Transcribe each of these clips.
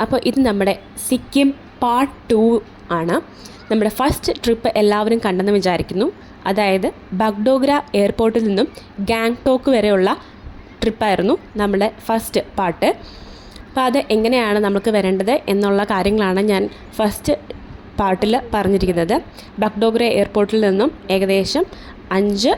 അപ്പോൾ ഇത് നമ്മുടെ സിക്കിം പാർട്ട് 2 ആണ്. നമ്മുടെ ഫസ്റ്റ് ട്രിപ്പ് എല്ലാവരും കണ്ടെന്ന് വിചാരിക്കുന്നു. അതായത് ബഗ്ഡോഗ്ര എയർപോർട്ടിൽ നിന്നും ഗാങ്ടോക്ക് വരെയുള്ള ട്രിപ്പായിരുന്നു നമ്മുടെ ഫസ്റ്റ് പാർട്ട്. അപ്പോൾ അത് എങ്ങനെയാണ് നമുക്ക് വരേണ്ടത് എന്നുള്ള കാര്യങ്ങളാണ് ഞാൻ ഫസ്റ്റ് പാർട്ടിൽ പറഞ്ഞിരിക്കുന്നത്. ബഗ്ഡോഗ്ര എയർപോർട്ടിൽ നിന്നും ഏകദേശം 5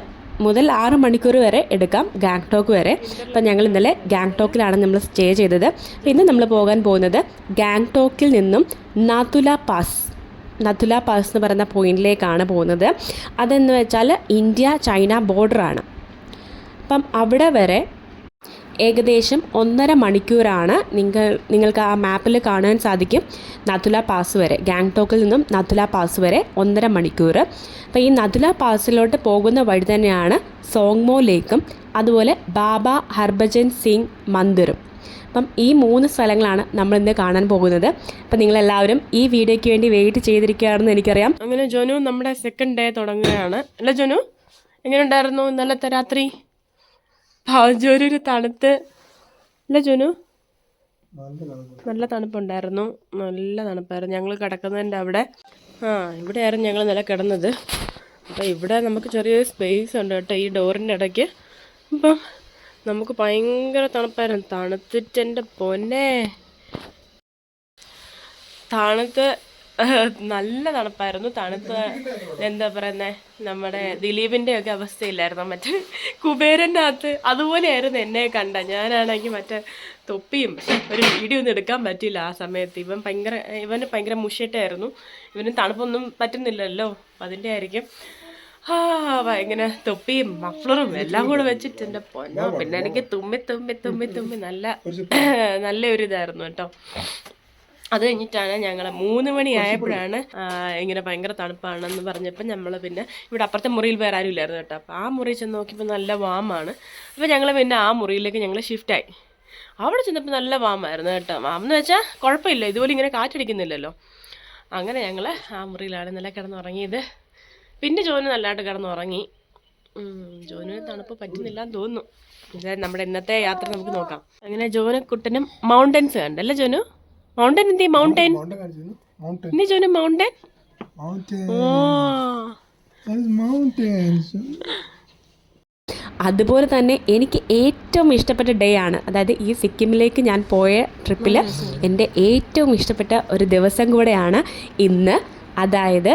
മുതൽ 6 മണിക്കൂർ വരെ എടുക്കാം ഗാങ്ടോക്ക് വരെ. അപ്പം ഞങ്ങൾ ഇന്നലെ ഗാങ്ടോക്കിലാണ് നമ്മൾ സ്റ്റേ ചെയ്തത്. ഇന്ന് നമ്മൾ പോകാൻ പോകുന്നത് ഗാങ്ടോക്കിൽ നിന്നും നാതുല പാസ് എന്ന് പറയുന്ന പോയിന്റിലേക്കാണ് പോകുന്നത്. അതെന്ന് വെച്ചാൽ ഇന്ത്യ ചൈന ബോർഡറാണ്. അപ്പം അവിടെ വരെ ഏകദേശം 1.5 മണിക്കൂറാണ് നിങ്ങൾക്ക് ആ മാപ്പിൽ കാണാൻ സാധിക്കും. നാതുല പാസ് വരെ, ഗാങ്ടോക്കിൽ നിന്നും നാതുല പാസ് വരെ 1.5 മണിക്കൂർ. അപ്പോൾ ഈ നാതുല പാസിലോട്ട് പോകുന്ന വഴി തന്നെയാണ് സോങ്മോ ലേക്കും അതുപോലെ ബാബ ഹർഭജൻ സിംഗ് മന്ദിറും. അപ്പം ഈ 3 സ്ഥലങ്ങളാണ് നമ്മളിന്ന് കാണാൻ പോകുന്നത്. അപ്പം നിങ്ങളെല്ലാവരും ഈ വീഡിയോയ്ക്ക് വേണ്ടി വെയിറ്റ് ചെയ്തിരിക്കുകയാണെന്ന് എനിക്കറിയാം. അങ്ങനെ ജോനു നമ്മുടെ സെക്കൻഡ് ഡേ തുടങ്ങുകയാണ്. അല്ല ജോനു, എങ്ങനെ ഉണ്ടായിരുന്നു ഇന്നലത്തെ രാത്രി? ജോനു തണുത്ത് അല്ല ജോനു? നല്ല തണുപ്പുണ്ടായിരുന്നു, നല്ല തണുപ്പായിരുന്നു. ഞങ്ങൾ കിടക്കുന്നതിൻ്റെ അവിടെ ഇവിടെയായിരുന്നു ഞങ്ങൾ നില കിടന്നത്. അപ്പോൾ ഇവിടെ നമുക്ക് ചെറിയൊരു സ്പേസ് ഉണ്ട് കേട്ടോ ഈ ഡോറിൻ്റെ ഇടയ്ക്ക്. അപ്പം നമുക്ക് ഭയങ്കര തണുപ്പായിരുന്നു. തണുത്തിട്ട് എൻ്റെ പൊന്നെ, തണുത്ത് നല്ല തണുപ്പായിരുന്നു. തണുത്ത് എന്താ പറയുന്നത്, നമ്മുടെ ദിലീപിൻ്റെ ഒക്കെ അവസ്ഥയില്ലായിരുന്നു മറ്റേ കുബേരൻ്റെ അകത്ത്, അതുപോലെയായിരുന്നു എന്നെ കണ്ട. ഞാനാണെങ്കിൽ മറ്റേ തൊപ്പിയും ഒരു വീഡിയോ ഒന്നും എടുക്കാൻ പറ്റില്ല ആ സമയത്ത്. ഇവന് ഭയങ്കര മുഷിട്ടായിരുന്നു. ഇവന് തണുപ്പൊന്നും പറ്റുന്നില്ലല്ലോ, അതിൻ്റെ ആയിരിക്കും. ഇങ്ങനെ തൊപ്പിയും മഫ്ലറും എല്ലാം കൂടെ വെച്ചിട്ട് എൻ്റെ പൊന്നോ. പിന്നെ എനിക്ക് തുമ്മി നല്ല ഒരു ഇതായിരുന്നു കേട്ടോ. അത് കഴിഞ്ഞിട്ടാണ് ഞങ്ങൾ 3 മണി ആയപ്പോഴാണ് ഇങ്ങനെ ഭയങ്കര തണുപ്പാണെന്ന് പറഞ്ഞപ്പോൾ നമ്മൾ പിന്നെ ഇവിടെ അപ്പുറത്തെ മുറിയിൽ വേറെ ആരും ഇല്ലായിരുന്നു കേട്ടോ. അപ്പോൾ ആ മുറിയിൽ ചെന്ന് നോക്കിയപ്പോൾ നല്ല വാമാണ്. അപ്പോൾ ഞങ്ങൾ പിന്നെ ആ മുറിയിലേക്ക് ഞങ്ങൾ ഷിഫ്റ്റായി. അവിടെ ചെന്നപ്പോൾ നല്ല വാമായിരുന്നു കേട്ടോ. വാമെന്ന് വെച്ചാൽ കുഴപ്പമില്ല, ഇതുപോലെ ഇങ്ങനെ കാറ്റടിക്കുന്നില്ലല്ലോ. അങ്ങനെ ഞങ്ങൾ ആ മുറിയിലാണ് നല്ല കിടന്നുറങ്ങിയത്. പിന്നെ ജോന് നല്ലതായിട്ട് കിടന്നുറങ്ങി. ജോന് തണുപ്പ് പറ്റുന്നില്ലാന്ന് തോന്നുന്നു. അതായത് നമ്മുടെ ഇന്നത്തെ യാത്ര നമുക്ക് നോക്കാം. അങ്ങനെ ജോനക്കുട്ടനും മൗണ്ടൻസ് കണ്ടല്ലേ ജോനു? മൗണ്ടൻ എന്തി? മൗണ്ടൻ എന്തി ജോനു? മൗണ്ടൻ അതുപോലെ തന്നെ എനിക്ക് ഏറ്റവും ഇഷ്ടപ്പെട്ട ഡേ ആണ്. അതായത് ഈ സിക്കിമിലേക്ക് ഞാൻ പോയ ട്രിപ്പിൽ എൻ്റെ ഏറ്റവും ഇഷ്ടപ്പെട്ട ഒരു ദിവസം കൂടെയാണ് ഇന്ന്. അതായത്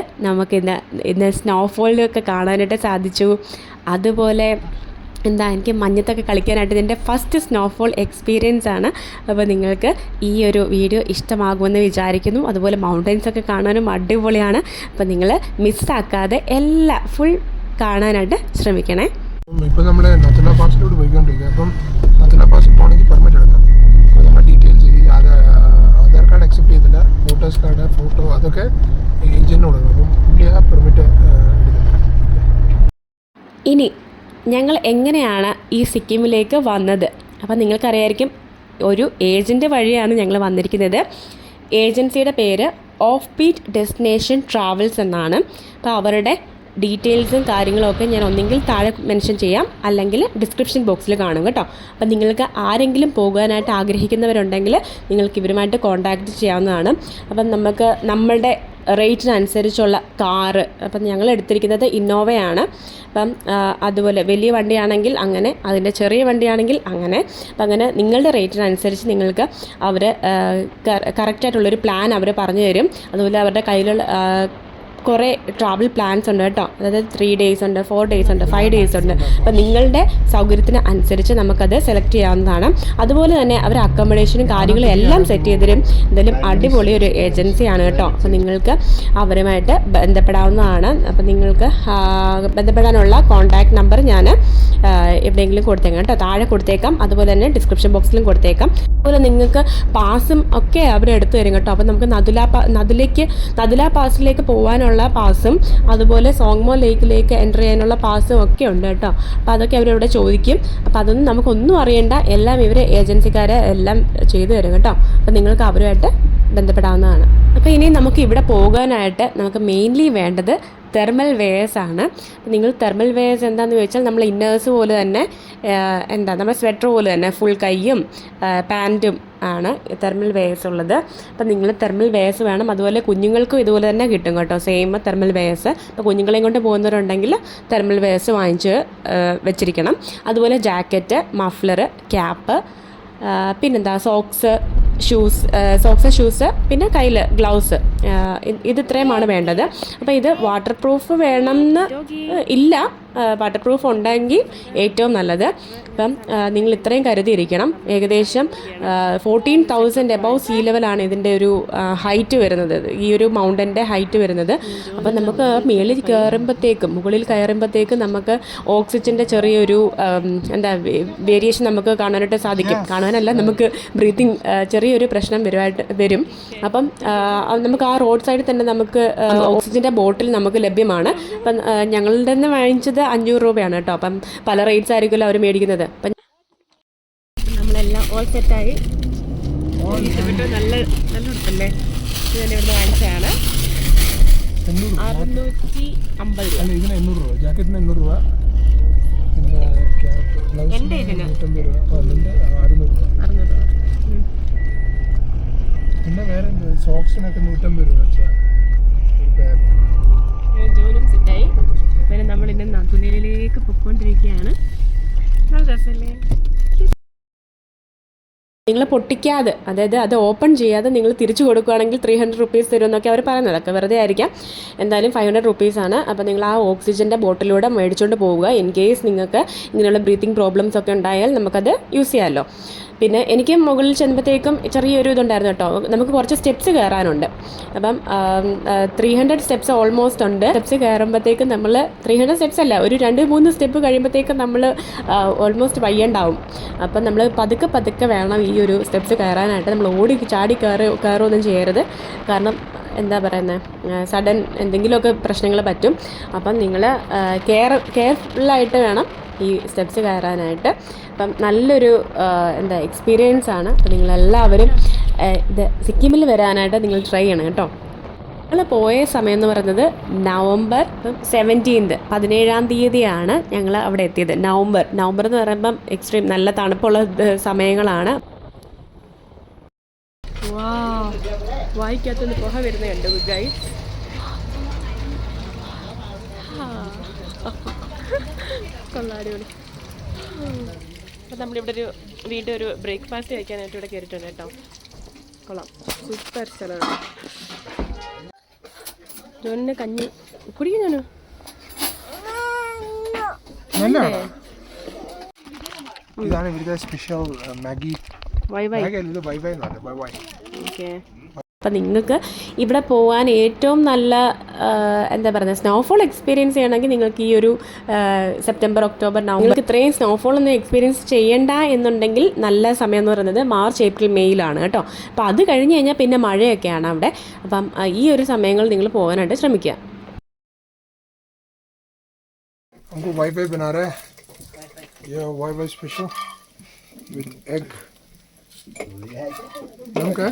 ഇന്ന് സ്നോഫോളിലൊക്കെ കാണാനായിട്ട് സാധിച്ചു. അതുപോലെ എനിക്ക് മഞ്ഞത്തൊക്കെ കളിക്കാനായിട്ട് എൻ്റെ ഫസ്റ്റ് സ്നോഫോൾ എക്സ്പീരിയൻസ് ആണ്. അപ്പോൾ നിങ്ങൾക്ക് ഈ ഒരു വീഡിയോ ഇഷ്ടമാകുമെന്ന് വിചാരിക്കുന്നു. അതുപോലെ മൗണ്ടൻസൊക്കെ കാണാനും അടിപൊളിയാണ്. അപ്പോൾ നിങ്ങൾ മിസ്സാക്കാതെ എല്ലാം ഫുൾ കാണാനായിട്ട് ശ്രമിക്കണേ. ഇപ്പോൾ നമ്മൾ നാതുല പാസിലോട്ട് പോയിക്കൊണ്ടിരിക്കുക. അപ്പം നാതുല പാസിൽ പോകണമെങ്കിൽ പെർമിറ്റ് എടുക്കണം. അപ്പോൾ നമ്മുടെ ഡീറ്റെയിൽസ് ഈ ആധാർ കാർഡ് അക്സെപ്റ്റ് ചെയ്തില്ല, വോട്ടേഴ്സ് കാർഡ്, ഫോട്ടോ അതൊക്കെ ഏജൻറ്റിന് കൊടുക്കണം. അപ്പം പുള്ളി ആ പെർമിറ്റ് എടുക്കുന്നത്. ഇനി ഞങ്ങൾ എങ്ങനെയാണ് ഈ സിക്കിമിലേക്ക് വന്നത്? അപ്പോൾ നിങ്ങൾക്കറിയായിരിക്കും, ഒരു ഏജൻറ്റ് വഴിയാണ് ഞങ്ങൾ വന്നിരിക്കുന്നത്. ഏജൻസിയുടെ പേര് ഓഫ് ബീറ്റ് ഡെസ്റ്റിനേഷൻ ട്രാവൽസ് എന്നാണ്. അപ്പോൾ അവരുടെ ഡീറ്റെയിൽസും കാര്യങ്ങളൊക്കെ ഞാൻ ഒന്നെങ്കിൽ താഴെ മെൻഷൻ ചെയ്യാം, അല്ലെങ്കിൽ ഡിസ്ക്രിപ്ഷൻ ബോക്സിൽ കാണും കേട്ടോ. അപ്പം നിങ്ങൾക്ക് ആരെങ്കിലും പോകാനായിട്ട് ആഗ്രഹിക്കുന്നവരുണ്ടെങ്കിൽ നിങ്ങൾക്ക് ഇവരുമായിട്ട് കോൺടാക്റ്റ് ചെയ്യാവുന്നതാണ്. അപ്പം നമുക്ക് നമ്മളുടെ റേറ്റിനനുസരിച്ചുള്ള കാറ്, അപ്പം ഞങ്ങൾ എടുത്തിരിക്കുന്നത് ഇന്നോവയാണ്. അപ്പം അതുപോലെ വലിയ വണ്ടിയാണെങ്കിൽ അങ്ങനെ, അതിൻ്റെ ചെറിയ വണ്ടിയാണെങ്കിൽ അങ്ങനെ. അപ്പം അങ്ങനെ നിങ്ങളുടെ റേറ്റിനനുസരിച്ച് നിങ്ങൾക്ക് അവർ കറക്റ്റായിട്ടുള്ളൊരു പ്ലാൻ അവർ പറഞ്ഞു തരും. അതുപോലെ അവരുടെ കയ്യിലുള്ള കുറേ ട്രാവൽ പ്ലാൻസ് ഉണ്ട് കേട്ടോ. അതായത് 3 days ഉണ്ട്, 4 days ഉണ്ട്, 5 days ഉണ്ട്. അപ്പം നിങ്ങളുടെ സൗകര്യത്തിന് അനുസരിച്ച് നമുക്കത് സെലക്ട് ചെയ്യാവുന്നതാണ്. അതുപോലെ തന്നെ അവർ അക്കോമഡേഷനും കാര്യങ്ങളും എല്ലാം സെറ്റ് ചെയ്ത് തരും. എന്തായാലും അടിപൊളി ഒരു ഏജൻസിയാണ് കേട്ടോ. അപ്പം നിങ്ങൾക്ക് അവരുമായിട്ട് ബന്ധപ്പെടാവുന്നതാണ്. അപ്പം നിങ്ങൾക്ക് ബന്ധപ്പെടാനുള്ള കോൺടാക്റ്റ് നമ്പർ ഞാൻ എവിടെയെങ്കിലും കൊടുത്തേക്കാം കേട്ടോ, താഴെ കൊടുത്തേക്കാം. അതുപോലെ തന്നെ ഡിസ്ക്രിപ്ഷൻ ബോക്സിലും കൊടുത്തേക്കാം. അതുപോലെ നിങ്ങൾക്ക് പാസും ഒക്കെ അവർ എടുത്തു തരും കേട്ടോ. അപ്പം നമുക്ക് നതുല പാസിലേക്ക് പോകാനുള്ള പാസും അതുപോലെ സോങ്മോ ലേക്കിലേക്ക് എൻ്റർ ചെയ്യാനുള്ള പാസും ഒക്കെ ഉണ്ട് കേട്ടോ. അപ്പോൾ അതൊക്കെ അവരിവിടെ ചോദിക്കും. അപ്പോൾ അതൊന്നും നമുക്കൊന്നും അറിയണ്ട, എല്ലാം ഇവർ ഏജൻസിക്കാരെ എല്ലാം ചെയ്തു തരും കേട്ടോ. അപ്പോൾ നിങ്ങൾക്ക് അവരുമായിട്ട് ബന്ധപ്പെടാവുന്നതാണ്. അപ്പോൾ ഇനി നമുക്ക് ഇവിടെ പോകാനായിട്ട് നമുക്ക് മെയിൻലി വേണ്ടത് തെർമൽ വെയേഴ്സ് ആണ്. നിങ്ങൾ തെർമൽ വെയേഴ്സ് എന്താണെന്ന് ചോദിച്ചാൽ നമ്മൾ ഇന്നേഴ്സ് പോലെ തന്നെ നമ്മുടെ സ്വെറ്റർ പോലെ തന്നെ ഫുൾ കൈയും പാൻറ്റും ആണ് തെർമൽ വെയേഴ്സ് ഉള്ളത്. അപ്പം നിങ്ങൾ തെർമൽ വെയേഴ്സ് വേണം. അതുപോലെ കുഞ്ഞുങ്ങൾക്കും ഇതുപോലെ തന്നെ കിട്ടും കേട്ടോ, സെയിം തെർമൽ വെയേഴ്സ്. അപ്പോൾ കുഞ്ഞുങ്ങളെയും കൊണ്ട് പോകുന്നവരുണ്ടെങ്കിൽ തെർമൽ വെയേഴ്സ് വാങ്ങിച്ച് വെച്ചിരിക്കണം. അതുപോലെ ജാക്കറ്റ്, മഫ്ലർ, ക്യാപ്പ്, പിന്നെന്താ ഷൂസ്, പിന്നെ കയ്യിൽ ഗ്ലൗസ്, ഇത് ഇത്രയുമാണ് വേണ്ടത്. അപ്പോൾ ഇത് വാട്ടർ പ്രൂഫ് വേണമെന്ന് ഇല്ല, വാട്ടർ പ്രൂഫ് ഉണ്ടെങ്കിൽ ഏറ്റവും നല്ലത്. അപ്പം നിങ്ങൾ ഇത്രയും കരുതിയിരിക്കണം. ഏകദേശം 14,000 എബവ് സീ ലെവലാണ് ഇതിൻ്റെ ഒരു ഹൈറ്റ് വരുന്നത്, ഈ ഒരു മൗണ്ടൻ്റെ ഹൈറ്റ് വരുന്നത്. അപ്പം നമുക്ക് മുകളിൽ കയറുമ്പോഴത്തേക്കും നമുക്ക് ഓക്സിജൻ്റെ ചെറിയൊരു വേരിയേഷൻ നമുക്ക് കാണാനായിട്ട് സാധിക്കും. കാണാനല്ല, നമുക്ക് ബ്രീത്തിങ് ചെറിയൊരു പ്രശ്നം വരും. അപ്പം നമുക്ക് ആ റോഡ് സൈഡിൽ തന്നെ നമുക്ക് ഓക്സിജൻ്റെ ബോട്ടിൽ നമുക്ക് ലഭ്യമാണ്. അപ്പം ഞങ്ങളുടെ തന്നെ വാങ്ങിച്ചത് 500 രൂപയാണ് കേട്ടോ. അപ്പം പല റേറ്റ്സ് ആയിരിക്കുമല്ലോ അവർ മേടിക്കുന്നത്. അപ്പം നമ്മളെല്ലാം ഓൾ സെറ്റായി. നല്ല ഉടുപ്പല്ലേ, ഇത് തന്നെ ഇവിടുന്ന് വാങ്ങിച്ചതാണ്. 650 രൂപ. ഇതിന് 800 രൂപ, ജാക്കറ്റിന് 800 രൂപ, പിന്നെ എൻ്റെ ഇതിന് 600 രൂപ. പിന്നെ വേറെ സോക്സിനൊക്കെ 150 രൂപ വെച്ചാൽ ജോലും സെറ്റായി. പിന്നെ നമ്മൾ ഇന്ന് നന്ദുലേലേക്ക് പൊയ്ക്കൊണ്ടിരിക്കുകയാണ്. നല്ല രസമല്ലേ? നിങ്ങൾ പൊട്ടിക്കാതെ, അതായത് അത് ഓപ്പൺ ചെയ്യാതെ നിങ്ങൾ തിരിച്ചു കൊടുക്കുകയാണെങ്കിൽ 300 റുപ്പീസ് തരുമെന്നൊക്കെ അവർ പറയുന്നത്. അതൊക്കെ വെറുതെ ആയിരിക്കാം. എന്തായാലും 500 റുപ്പീസാണ്. അപ്പോൾ നിങ്ങൾ ആ ഓക്സിജൻ്റെ ബോട്ടിലൂടെ മേടിച്ചുകൊണ്ട് പോവുക. ഇൻ കേസ് നിങ്ങൾക്ക് ഇങ്ങനെയുള്ള ബ്രീത്തിങ് പ്രോബ്ലംസ് ഒക്കെ ഉണ്ടായാൽ നമുക്കത് യൂസ് ചെയ്യാമല്ലോ. പിന്നെ എനിക്ക് മുകളിൽ ചെന്നപ്പോഴത്തേക്കും ചെറിയൊരു ഇതുണ്ടായിരുന്നു കേട്ടോ. നമുക്ക് കുറച്ച് സ്റ്റെപ്സ് കയറാനുണ്ട്. അപ്പം 300 സ്റ്റെപ്സ് ഓൾമോസ്റ്റ് ഉണ്ട്. സ്റ്റെപ്സ് കയറുമ്പോഴത്തേക്കും നമ്മൾ 300 സ്റ്റെപ്സ് അല്ല, ഒരു 2-3 സ്റ്റെപ്പ് കഴിയുമ്പോഴത്തേക്കും നമ്മൾ ഓൾമോസ്റ്റ് വയ്യണ്ടാവും. അപ്പം നമ്മൾ പതുക്കെ വേണം ഈ ഒരു സ്റ്റെപ്സ് കയറാനായിട്ട്. നമ്മൾ ഓടി ചാടി കയറുമൊന്നും ചെയ്യരുത്. കാരണം എന്താ പറയുന്നത്, സഡൻ എന്തെങ്കിലുമൊക്കെ പ്രശ്നങ്ങൾ പറ്റും. അപ്പം നിങ്ങൾ കെയർഫുള്ളായിട്ട് വേണം ഈ സ്റ്റെപ്സ് കയറാനായിട്ട്. അപ്പം നല്ലൊരു എക്സ്പീരിയൻസ് ആണ്. അപ്പം നിങ്ങളെല്ലാവരും ഇത് സിക്കിമിൽ വരാനായിട്ട് നിങ്ങൾ ട്രൈ ചെയ്യണം കേട്ടോ. ഞങ്ങൾ പോയ സമയം എന്ന് പറയുന്നത് നവംബർ 17 17-ാം തീയതിയാണ് ഞങ്ങൾ അവിടെ എത്തിയത്. നവംബർ എന്ന് പറയുമ്പം എക്സ്ട്രീം നല്ല തണുപ്പുള്ള സമയങ്ങളാണ്. വായിക്കാത്തൊന്ന് പുക വരുന്ന കണ്ടു ഗൈസ്. കൊള്ളാടിപൊളി. അപ്പം നമ്മളിവിടെ വീണ്ടും ഒരു ബ്രേക്ക്ഫാസ്റ്റ് കഴിക്കാനായിട്ട് ഇവിടെ കയറിയിട്ടുണ്ട് കേട്ടോ. കൊള്ളാം, സൂപ്പർ സ്ഥലമാണ്. ജോനിന് കഞ്ഞി കുടിക്കുന്നു. ഇതാണ് ഇവിടുത്തെ സ്പെഷ്യൽ മാഗി. ഓക്കെ. അപ്പം നിങ്ങൾക്ക് ഇവിടെ പോകാൻ ഏറ്റവും നല്ല എന്താ പറയുന്നത്, സ്നോഫോൾ എക്സ്പീരിയൻസ് ചെയ്യണമെങ്കിൽ നിങ്ങൾക്ക് ഈ ഒരു സെപ്റ്റംബർ, ഒക്ടോബർ, നവംബർ, നിങ്ങൾക്ക് ഇത്രയും സ്നോഫോളൊന്നും എക്സ്പീരിയൻസ് ചെയ്യണ്ട എന്നുണ്ടെങ്കിൽ നല്ല സമയം എന്ന് പറയുന്നത് മാർച്ച്, ഏപ്രിൽ, മെയ്യിലാണ് കേട്ടോ. അപ്പോൾ അത് കഴിഞ്ഞ് കഴിഞ്ഞാൽ പിന്നെ മഴയൊക്കെയാണ് അവിടെ. അപ്പം ഈ ഒരു സമയങ്ങൾ നിങ്ങൾ പോകാനായിട്ട് ശ്രമിക്കുക. वाई बना रहा है, ये वाई स्पेशल विद एग। नाम क्या है?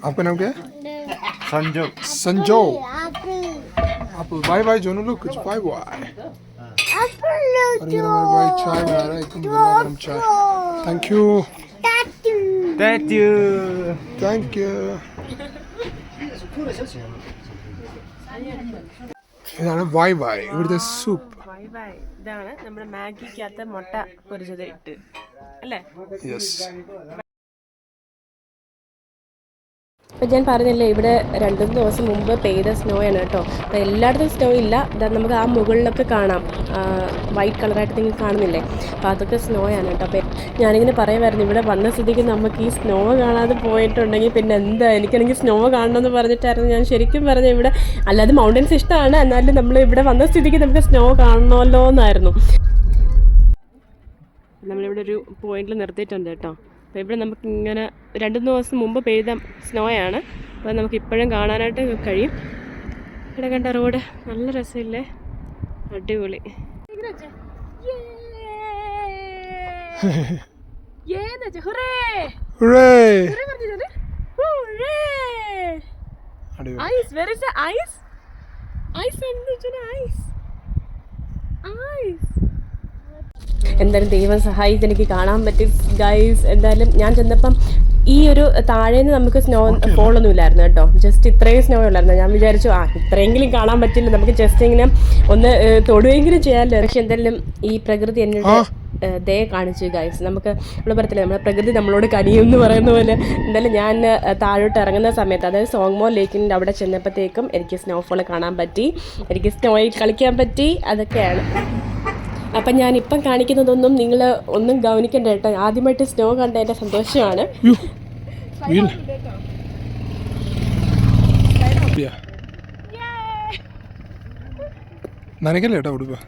आपका नाम क्या है? संजो। आप वाई जोनो लोग कुछ वाई और ये हमारा भाई चाय बना रहा है, एकदम गरम चाय। Thank you. ഇതാണ് വായ് ഇവിടുത്തെ സൂപ്പ്. ഇതാണ് നമ്മുടെ മാഗിക്കകത്ത് മുട്ട പൊരിച്ചത് ഇട്ട് അല്ലേ? യെസ്. അപ്പം ഞാൻ പറഞ്ഞില്ലേ, ഇവിടെ 2 ദിവസം മുമ്പ് പെയ്ത സ്നോ ആണ് കേട്ടോ. അപ്പോൾ എല്ലായിടത്തും സ്നോ ഇല്ല. ഇതാ നമുക്ക് ആ മുകളിലൊക്കെ കാണാം, വൈറ്റ് കളറായിട്ട് നിങ്ങൾ കാണുന്നില്ലേ? അപ്പോൾ അതൊക്കെ സ്നോ ആണ് കേട്ടോ. അപ്പോൾ ഞാനിങ്ങനെ പറയുമായിരുന്നു, ഇവിടെ വന്ന സ്ഥിതിക്ക് നമുക്ക് ഈ സ്നോ കാണാതെ പോയിട്ടുണ്ടെങ്കിൽ പിന്നെ എന്താ, എനിക്കാണെങ്കിൽ സ്നോ കാണണമെന്ന് പറഞ്ഞിട്ടായിരുന്നു ഞാൻ ശരിക്കും പറഞ്ഞ ഇവിടെ. അല്ലാതെ മൗണ്ടൻസ് ഇഷ്ടമാണ്, എന്നാലും നമ്മൾ ഇവിടെ വന്ന സ്ഥിതിക്ക് നമുക്ക് സ്നോ കാണണമല്ലോ എന്നായിരുന്നു. നമ്മളിവിടെ ഒരു പോയിന്റിൽ നിർത്തിയിട്ടുണ്ട് കേട്ടോ. അപ്പോൾ ഇവിടെ നമുക്ക് ഇങ്ങനെ 2 ദിവസം മുമ്പ് പെയ്ത സ്നോയാണ്. അപ്പോൾ നമുക്ക് ഇപ്പോഴും കാണാനായിട്ട് കഴിയും. ഇവിടെ കണ്ട റോഡ് നല്ല രസമില്ലേ, അടിപൊളി. Ice. Where is the ice? Ice എന്ത് ഐസ്? ഐസ്. എന്തായാലും ദൈവം സഹായിച്ച് എനിക്ക് കാണാൻ പറ്റി ഗൈസ്. എന്തായാലും ഞാൻ ചെന്നപ്പം ഈ ഒരു താഴേന്ന് നമുക്ക് സ്നോ ഫോളൊന്നും ഇല്ലായിരുന്നു കേട്ടോ. ജസ്റ്റ് ഇത്രയും സ്നോ ഉള്ളായിരുന്നു. ഞാൻ വിചാരിച്ചു ഇത്രയെങ്കിലും കാണാൻ പറ്റില്ല, നമുക്ക് ജസ്റ്റ് ഇങ്ങനെ ഒന്ന് തൊടുകയെങ്കിലും ചെയ്യാമല്ലോ. പക്ഷെ എന്തായാലും ഈ പ്രകൃതി എന്നോട് ദയ കാണിച്ചു ഗൈസ്. നമുക്ക് നമ്മൾ പറയത്തില്ല, നമ്മുടെ പ്രകൃതി നമ്മളോട് കനിയും എന്ന് പറയുന്ന പോലെ. എന്തായാലും ഞാൻ താഴോട്ട് ഇറങ്ങുന്ന സമയത്ത്, അതായത് സോങ്മോ ലേക്കിൻ്റെ അവിടെ ചെന്നപ്പോഴത്തേക്കും എനിക്ക് സ്നോഫോൾ കാണാൻ പറ്റി, എനിക്ക് സ്നോയിൽ കളിക്കാൻ പറ്റി. അതൊക്കെയാണ്. അപ്പം ഞാനിപ്പം കാണിക്കുന്നതൊന്നും നിങ്ങൾ ഒന്നും ഗവനിക്കണ്ട കേട്ടോ. ആദ്യമായിട്ട് സ്നോ കണ്ടതിൻ്റെ സന്തോഷമാണ്. നനക്കല്ലേ കേട്ടോ ഉടുപ്പ്.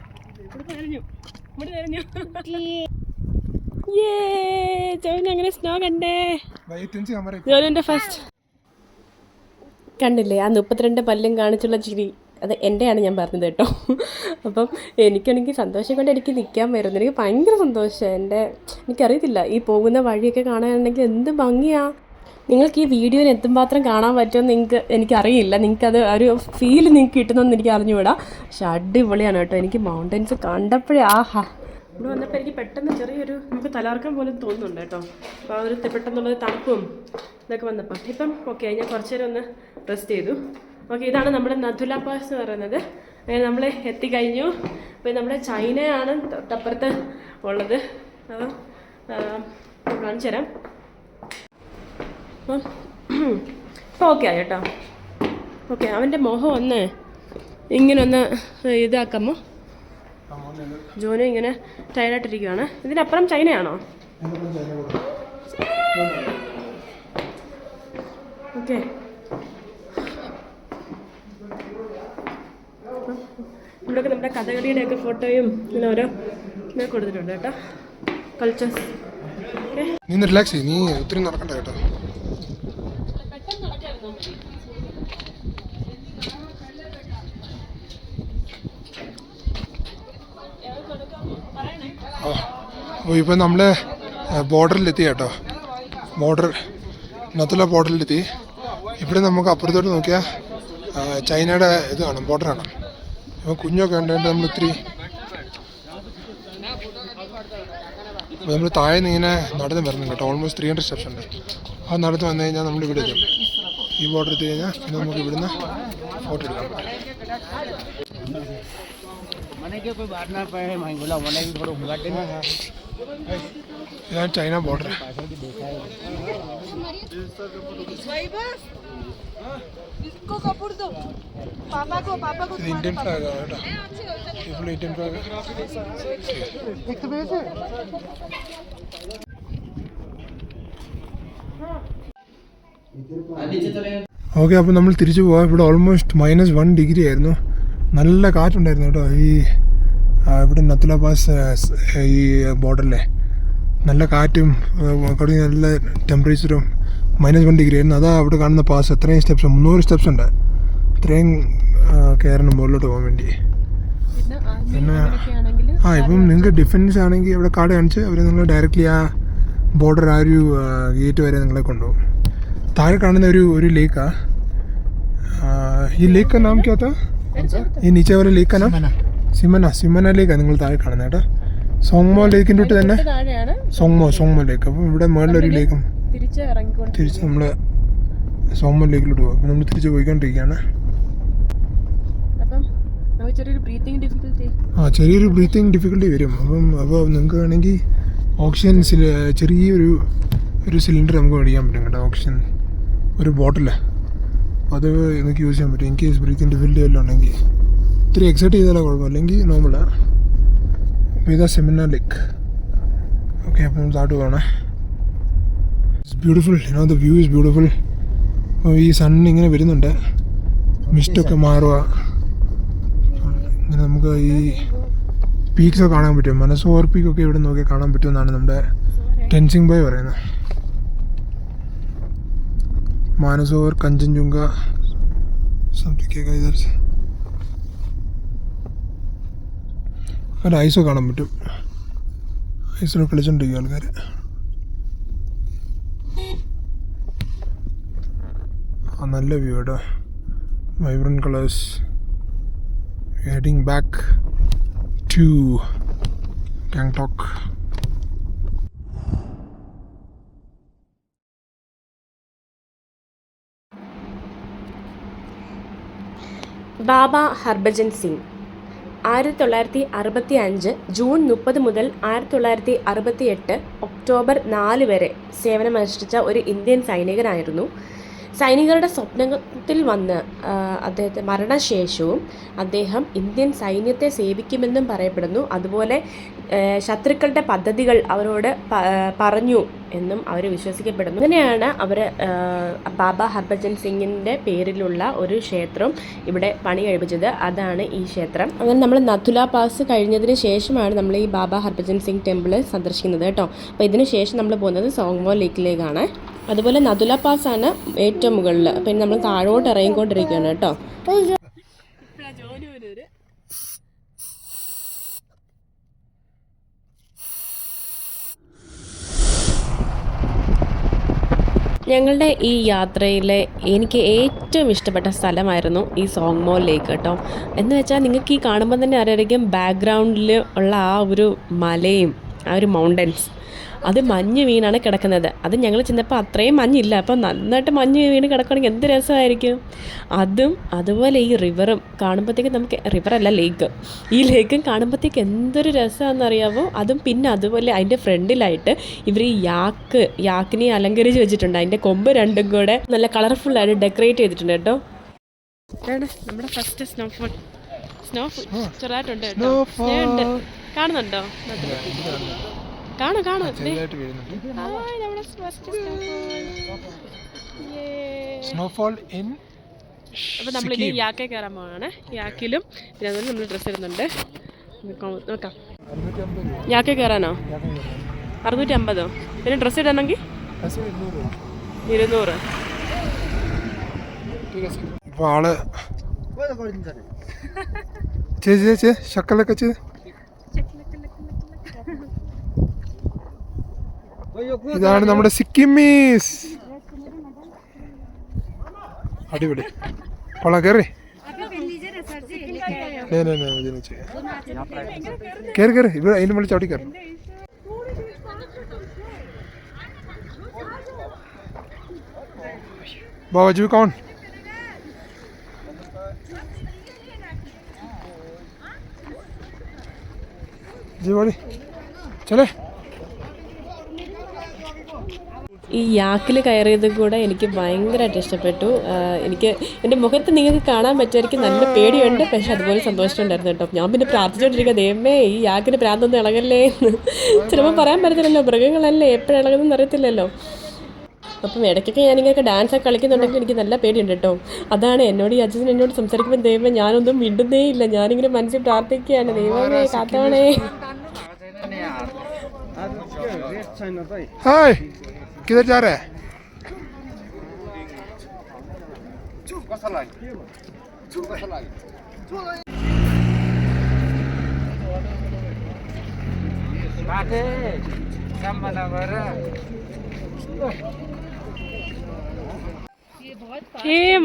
അങ്ങനെ സ്നോ കണ്ടേ. ജോലിൻ്റെ ഫസ്റ്റ് കണ്ടില്ലേ ആ 32 പല്ലും കാണിച്ചുള്ള ചിരി, അത് എൻ്റെയാണ് ഞാൻ പറഞ്ഞത് കേട്ടോ. അപ്പം എനിക്കാണെങ്കിൽ സന്തോഷം കൊണ്ട് എനിക്ക് നിൽക്കാൻ വരുന്നു. എനിക്ക് ഭയങ്കര സന്തോഷം. എനിക്കറിയത്തില്ല, ഈ പോകുന്ന വഴിയൊക്കെ കാണാനാണെങ്കിൽ എന്ത് ഭംഗിയാണ്. നിങ്ങൾക്ക് ഈ വീഡിയോയിൽ എന്തുമാത്രം കാണാൻ പറ്റുമെന്ന് എനിക്കറിയില്ല. നിങ്ങൾക്കത് ഒരു ഫീൽ നിങ്ങൾക്ക് കിട്ടുന്നതെന്ന് എനിക്ക് അറിഞ്ഞുകൂടാ. പക്ഷെ അടിപൊളിയാണ് കേട്ടോ. എനിക്ക് മൗണ്ടൻസ് കണ്ടപ്പോഴേ ആഹാ, ഇവിടെ വന്നപ്പോൾ എനിക്ക് പെട്ടെന്ന് ചെറിയൊരു നമുക്ക് തലാർക്കം പോലെ തോന്നുന്നുണ്ട് കേട്ടോ. അപ്പോൾ ആ ഒരു പെട്ടെന്നുള്ളൊരു തണുപ്പും ഇതൊക്കെ വന്നപ്പോൾ ഇപ്പം ഓക്കെ. ഞാൻ കുറച്ച് നേരം ഒന്ന് റെസ്റ്റ് ചെയ്തു. ഓക്കെ, ഇതാണ് നമ്മുടെ നഥുല പാസ് എന്ന് പറയുന്നത്. അങ്ങനെ നമ്മൾ എത്തിക്കഴിഞ്ഞു. അപ്പോൾ നമ്മുടെ ചൈനയാണ് തൊട്ടപ്പുറത്ത് ഉള്ളത്. അപ്പം കാണിച്ചു തരാം. അപ്പം ഇപ്പോൾ ഓക്കെ ആയി കേട്ടോ. ഓക്കെ, അവൻ്റെ മുഖം ഒന്ന് ഇങ്ങനെ ഒന്ന് ഇതാക്കാമോ? ജോനു ഇങ്ങനെ ടയർഡായിട്ടിരിക്കുകയാണ്. ഇതിനപ്പുറം ചൈനയാണോ? ഓക്കെ, ഇവിടെയൊക്കെ നമ്മുടെ കഥകളിയുടെയൊക്കെ ഫോട്ടോയും ഇങ്ങനെ ഓരോ ഇങ്ങനെ കൊടുത്തിട്ടുണ്ട് കേട്ടോ. കൾച്ചേഴ്സ്. നീ റിലാക്സ് ചെയ്യ്, നീ ഒത്തിരി നടക്കണ്ട കേട്ടോ. അപ്പോൾ ഇപ്പോൾ നമ്മൾ ബോർഡറിലെത്തി കേട്ടോ. നഥുല ബോർഡറിലെത്തി. ഇവിടെ നമുക്ക് അപ്പുറത്തോട്ട് നോക്കിയാൽ ചൈനയുടെ ഇത് കാണാം, ബോർഡർ കാണാം. അപ്പോൾ കുഞ്ഞൊക്കെ ഉണ്ടായിട്ട് നമ്മൾ താഴെ നിന്ന് ഇങ്ങനെ നടന്ന് വരണം കേട്ടോ. ഓൾമോസ്റ്റ് 300 സ്റ്റെപ്സ് ഉണ്ട്. അത് നടന്ന് വന്നു കഴിഞ്ഞാൽ നമ്മൾ ഇവിടെ എത്തും. ഈ ബോർഡർ എത്തി കഴിഞ്ഞാൽ പിന്നെ നമുക്ക് ഇവിടുന്ന് ഫോട്ടോ എടുക്കാൻ പറ്റും. ഇതാണ് ചൈന ബോർഡർ. ഇത് ഇന്ത്യൻ ഫ്ലാഗ് ആണ് കേട്ടോ. ഇപ്പോൾ ഇന്ത്യൻ ഫ്ലാഗ്. ഓക്കെ, അപ്പോൾ നമ്മൾ തിരിച്ചു പോവാം. ഇവിടെ ഓൾമോസ്റ്റ് -1 ഡിഗ്രി ആയിരുന്നു. നല്ല കാറ്റുണ്ടായിരുന്നു കേട്ടോ. ഇവിടെ നഥുല പാസ് ഈ ബോർഡറിലെ നല്ല കാറ്റും നല്ല ടെമ്പറേച്ചറും -1 ഡിഗ്രി ആയിരുന്നു. അതാ അവിടെ കാണുന്ന പാസ്. എത്രയും സ്റ്റെപ്സ്, 300 സ്റ്റെപ്സ് ഉണ്ട്. ഇത്രയും കയറണം മുകളിലോട്ട് പോകാൻ വേണ്ടി. പിന്നെ ഇപ്പം നിങ്ങൾക്ക് ഡിഫൻസ് ആണെങ്കിൽ ഇവിടെ കാർഡ് കാണിച്ച് അവർ നിങ്ങൾ ഡയറക്റ്റ്ലി ആ ബോർഡർ ആ ഒരു ഗേറ്റ് വരെ നിങ്ങളെ കൊണ്ടുപോകും. താഴെ കാണുന്ന ഒരു ലേക്കാണ്. ഈ ലേക്ക് का नाम क्या था? ഈ नीचे वाले लेक का नाम സിമന ലേക്കാണ് നിങ്ങൾ താഴെ കാണുന്നത് കേട്ടോ. സോങ്മോ ലേക്കിൻ്റെ തൊട്ട് തന്നെ സോങ്മോ ലേക്ക്. അപ്പം ഇവിടെ മുകളിലൊരു ലേക്കും തിരിച്ച് നമ്മൾ സോങ്മോ ലേക്കിലോട്ട് പോകും. അപ്പം നമ്മൾ തിരിച്ച് പോയിക്കൊണ്ടിരിക്കുകയാണ്. ചെറിയൊരു ബ്രീത്തിങ് ഡിഫിക്കൽട്ടി വരും. അപ്പോൾ നിങ്ങൾക്ക് വേണമെങ്കിൽ ഓക്സിജൻ ചെറിയൊരു സിലിണ്ടർ നമുക്ക് മേടിക്കാൻ പറ്റും കേട്ടോ. ഓക്സിജൻ ഒരു ബോട്ടിൽ അത് നിങ്ങൾക്ക് യൂസ് ചെയ്യാൻ പറ്റും. ഇൻ കേസ് ബ്രീത്തിങ് ഡിഫിക്കൽട്ടി വല്ലതും ഉണ്ടെങ്കിൽ. ഇത്തിരി എക്സൈറ്റ് ചെയ്താലേ കുഴപ്പം, അല്ലെങ്കിൽ നോർമലാണ്. അപ്പോൾ ഇതാ സിമന ലേക്ക്. ഓക്കെ, അപ്പോൾ നമ്മൾ താഴോട്ട് പോകണേ. It's beautiful, the view is beautiful. അപ്പോൾ ഈ സൺ ഇങ്ങനെ വരുന്നുണ്ട്, മിസ്റ്റൊക്കെ മാറുക. ഇങ്ങനെ നമുക്ക് ഈ പീക്സൊക്കെ കാണാൻ പറ്റും. മനസോർ പീക്കൊക്കെ ഇവിടെ നോക്കി കാണാൻ പറ്റുമെന്നാണ് നമ്മുടെ ടെൻസിംഗ് ബോയ് പറയുന്നത്. മാനസോർ, കഞ്ചൻജുങ്ക, ഒരു ഐസൊക്കെ കാണാൻ പറ്റും. ഐസിൽ കളിച്ചോണ്ടിരിക്കും ആൾക്കാർ. നല്ല വ്യൂ കേട്ടോ. vibrant colors. Heading back to Gangtok. Baba Harbhajan Singh 1965 June 30 മുതൽ 1968 ഒക്ടോബർ 4 വരെ സേവനമനുഷ്ഠിച്ച ഒരു ഇന്ത്യൻ സൈനികനായിരുന്നു. സൈനികരുടെ സ്വപ്നത്തിൽ വന്ന് അദ്ദേഹത്തെ മരണശേഷവും അദ്ദേഹം ഇന്ത്യൻ സൈന്യത്തെ സേവിക്കുമെന്നും പറയപ്പെടുന്നു. അതുപോലെ ശത്രുക്കളുടെ പദ്ധതികൾ അവരോട് പറഞ്ഞു എന്നും അവർ വിശ്വസിക്കപ്പെടുന്നു. അങ്ങനെയാണ് അവർ ബാബ ഹർഭജൻ സിംഗിൻ്റെ പേരിലുള്ള ഒരു ക്ഷേത്രം ഇവിടെ പണി കഴിപ്പിച്ചത്. അതാണ് ഈ ക്ഷേത്രം. അങ്ങനെ നമ്മൾ നഥുല പാസ് കഴിഞ്ഞതിന് ശേഷമാണ് നമ്മൾ ഈ ബാബ ഹർഭജൻ സിംഗ് ടെമ്പിൾ സന്ദർശിക്കുന്നത് കേട്ടോ. അപ്പോൾ ഇതിന് ശേഷം നമ്മൾ പോകുന്നത് സോങ്മോ ലേക്കിലേക്കാണ്. അതുപോലെ നഥുല പാസ് ആണ് ഏറ്റവും മുകളിൽ. പിന്നെ നമ്മൾ താഴോട്ട് ഇറങ്ങിക്കൊണ്ടിരിക്കുകയാണ് കേട്ടോ. ഞങ്ങളുടെ ഈ യാത്രയിലെ എനിക്ക് ഏറ്റവും ഇഷ്ടപ്പെട്ട സ്ഥലമായിരുന്നു ഈ സോങ്മോ ലേക്ക് കേട്ടോ. എന്ന് വെച്ചാൽ നിങ്ങൾക്ക് ഈ കാണുമ്പോൾ തന്നെ അറിയായിരിക്കും ബാക്ക്ഗ്രൗണ്ടിൽ ഉള്ള ആ ഒരു മലയും ആ ഒരു മൗണ്ടൻസ്, അത് മഞ്ഞ് വീണാണ് കിടക്കുന്നത്. അത് ഞങ്ങൾ ചെന്നപ്പോൾ അത്രയും മഞ്ഞില്ല. അപ്പോൾ നന്നായിട്ട് മഞ്ഞ് വീണ് കിടക്കുകയാണെങ്കിൽ എന്ത് രസമായിരിക്കും. അതും അതുപോലെ ഈ റിവറും കാണുമ്പോഴത്തേക്കും നമുക്ക് റിവറല്ല ലേക്ക്, ഈ ലേക്കും കാണുമ്പോഴത്തേക്ക് എന്തൊരു രസമാണെന്നറിയാമോ. അതും പിന്നെ അതുപോലെ അതിൻ്റെ ഫ്രണ്ടിലായിട്ട് ഇവർ ഈ യാക്കിനെ അലങ്കരിച്ച് വെച്ചിട്ടുണ്ട്. അതിൻ്റെ കൊമ്പ് രണ്ടും കൂടെ നല്ല കളർഫുള്ളായിട്ട് ഡെക്കറേറ്റ് ചെയ്തിട്ടുണ്ട് കേട്ടോ. നമ്മുടെ ഫസ്റ്റ് സ്നോഫോൾ ചെറുതായിട്ടുണ്ട് കേട്ടോ. കാണുന്നുണ്ടോ? കാണും സ്നോഫോൾ ഇൻ. അപ്പോൾ നമ്മളിനി യാക്കെ കയറാൻ പോവാണ്. യാക്കിലും പിന്നെ അതുപോലെ നമ്മൾ ഡ്രസ്സ് ഇടുന്നുണ്ട്. നോക്കാം. യാക്കെ കയറാനോ? 650. പിന്നെ ഡ്രസ്സ് ഇടണമെങ്കിൽ 200. അപ്പോൾ ആള് ചേച്ചി ശക്കലൊക്കെ ചെയ്ത് ഇതാണ് നമ്മുടെ സിക്കിമീസ്. അടിപൊളി. കൊള്ളാം. കയറി കയറി ഇവിടെ അതിന് മുകളിൽ ചവിട്ടി കയറി. ബാബാജി കൗൺ जी बोली चले. ഈ യാക്കിൽ കയറിയത് കൂടെ എനിക്ക് ഭയങ്കരമായിട്ട് ഇഷ്ടപ്പെട്ടു. എനിക്ക് എൻ്റെ മുഖത്ത് നിങ്ങൾക്ക് കാണാൻ പറ്റുമായിരിക്കും നല്ല പേടിയുണ്ട്, പക്ഷെ അതുപോലെ സന്തോഷമുണ്ടായിരുന്നു കേട്ടോ. ഞാൻ പിന്നെ പ്രാർത്ഥിച്ചുകൊണ്ടിരിക്കുക, ദൈവമേ ഈ യാക്കിന് പ്രാന്തൊന്നും ഇളകല്ലേ എന്ന്. ചിലപ്പോൾ പറയാൻ പറ്റത്തില്ലല്ലോ, മൃഗങ്ങളല്ലേ എപ്പോഴും ഇളകുന്നതെന്ന് അറിയത്തില്ലല്ലോ. അപ്പം ഇടയ്ക്കൊക്കെ ഞാനിങ്ങനെ ഡാൻസൊക്കെ കളിക്കുന്നുണ്ടെങ്കിൽ എനിക്ക് നല്ല പേടിയുണ്ട് കേട്ടോ. അതാണ് എന്നോട് ഈ അച്ഛൻ എന്നോട് സംസാരിക്കുമ്പോൾ ദൈവമേ ഞാനൊന്നും മിണ്ടുന്നേ ഇല്ല. ഞാനിങ്ങനെ മനസ്സിൽ പ്രാർത്ഥിക്കുകയാണ്, ദൈവമേ കാത്തോണേ. हाय किधर जा रहे हैं?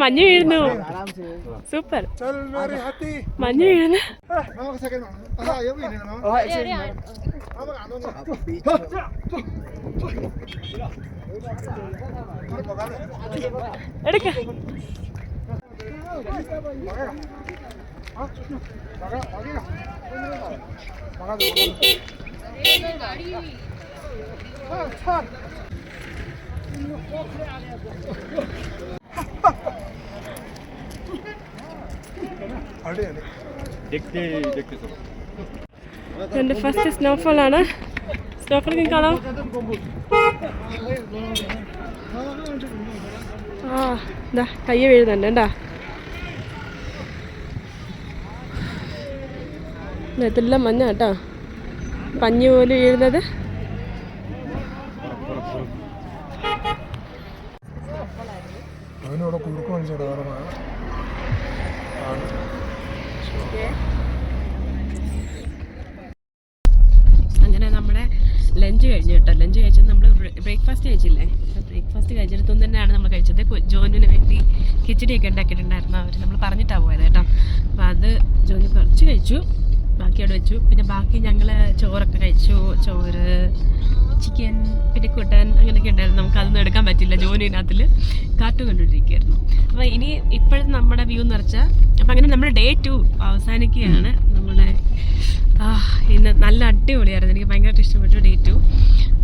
മഞ്ഞ് വീഴുന്നു. സൂപ്പർ. മഞ്ഞ് വീഴുന്നു. എടുക്ക. എൻ്റെ ഫസ്റ്റ് സ്നോഫോൾ ആണ്. സ്നോഫോൾ കാണാം. ആ എന്താ കയ്യ വീഴുന്നുണ്ട് എന്താ. ഇതെല്ലാം മഞ്ഞ കേട്ടോ, പഞ്ഞി പോലെ വീഴുന്നത്. അവനോട് കുറുക്ക് മനുഷ്യരുടെ അങ്ങനെ നമ്മുടെ ലഞ്ച് കഴിഞ്ഞു കേട്ടോ. ലഞ്ച് കഴിച്ചത് നമ്മൾ ബ്രേക്ക്ഫാസ്റ്റ് കഴിച്ചില്ലേ, ബ്രേക്ക്ഫാസ്റ്റ് കഴിച്ചിടത്തൊന്നും തന്നെയാണ് നമ്മൾ കഴിച്ചത്. ജോനുവിന് വേണ്ടി കിച്ചടിയൊക്കെ ഉണ്ടാക്കിയിട്ടുണ്ടായിരുന്നു അവർ, നമ്മൾ പറഞ്ഞിട്ടാണ് പോയത് കേട്ടോ. അപ്പോൾ അത് ജോലി കുറച്ച് കഴിച്ചു, ബാക്കി അവിടെ വെച്ചു. പിന്നെ ബാക്കി ഞങ്ങൾ ചോറൊക്കെ കഴിച്ചു, ചോറ്, ചിക്കൻ, പിന്നെ കുട്ടൻ അങ്ങനെയൊക്കെ ഉണ്ടായിരുന്നു. നമുക്കതൊന്നും എടുക്കാൻ പറ്റില്ല, ജോലിനകത്തിൽ കാർട്ടൂൺ കണ്ടുകൊണ്ടിരിക്കുകയായിരുന്നു. അപ്പോൾ ഇനി ഇപ്പോഴത്തെ നമ്മുടെ വ്യൂ എന്ന് വെച്ചാൽ, അപ്പം അങ്ങനെ നമ്മുടെ ഡേ 2 അവസാനിക്കുകയാണ്. നമ്മുടെ ഇന്ന് നല്ല അടിപൊളിയായിരുന്നു, എനിക്ക് ഭയങ്കരമായിട്ട് ഇഷ്ടപ്പെട്ടു ഡേ 2.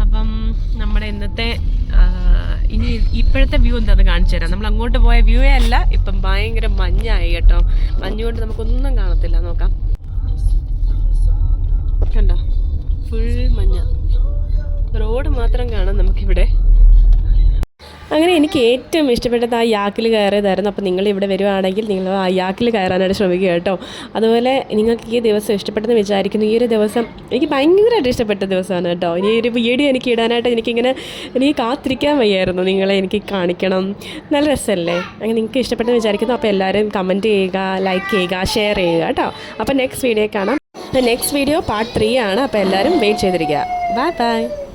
അപ്പം നമ്മുടെ ഇന്നത്തെ ഇനി ഇപ്പോഴത്തെ വ്യൂ എന്താണെന്ന് കാണിച്ചു തരാം. നമ്മൾ അങ്ങോട്ട് പോയ വ്യൂവേ അല്ല, ഇപ്പം ഭയങ്കര മഞ്ഞായി കേട്ടോ. മഞ്ഞുകൊണ്ട് നമുക്കൊന്നും കാണത്തില്ല. നോക്കാം, കണ്ടോ, ഫുൾ മഞ്ഞ, റോഡ് മാത്രം കാണാം നമുക്കിവിടെ. അങ്ങനെ എനിക്ക് ഏറ്റവും ഇഷ്ടപ്പെട്ടത് ആ യാക്കിൽ കയറിയതായിരുന്നു. അപ്പോൾ നിങ്ങൾ ഇവിടെ വരുവാണെങ്കിൽ നിങ്ങൾ ആ യാക്കിൽ കയറാനായിട്ട് ശ്രമിക്കുക കേട്ടോ. അതുപോലെ നിങ്ങൾക്ക് ഈ ദിവസം ഇഷ്ടപ്പെട്ടെന്ന് വിചാരിക്കുന്നു. ഈ ഒരു ദിവസം എനിക്ക് ഭയങ്കരമായിട്ട് ഇഷ്ടപ്പെട്ട ദിവസമാണ് കേട്ടോ. ഇനി ഒരു വീഡിയോ എനിക്ക് ഇടാനായിട്ട് എനിക്ക് കാത്തിരിക്കാൻ വയ്യായിരുന്നു. നിങ്ങളെ എനിക്ക് കാണിക്കണം, നല്ല രസമല്ലേ. അങ്ങനെ നിങ്ങൾക്ക് ഇഷ്ടപ്പെട്ടെന്ന് വിചാരിക്കുന്നു. അപ്പോൾ എല്ലാവരും കമൻറ്റ് ചെയ്യുക, ലൈക്ക് ചെയ്യുക, ഷെയർ ചെയ്യുക കേട്ടോ. അപ്പോൾ നെക്സ്റ്റ് വീഡിയോ കാണാം. നെക്സ്റ്റ് വീഡിയോ പാർട്ട് 3 ആണ്. അപ്പോൾ എല്ലാവരും വെയിറ്റ് ചെയ്തിരിക്കുക. Bye bye.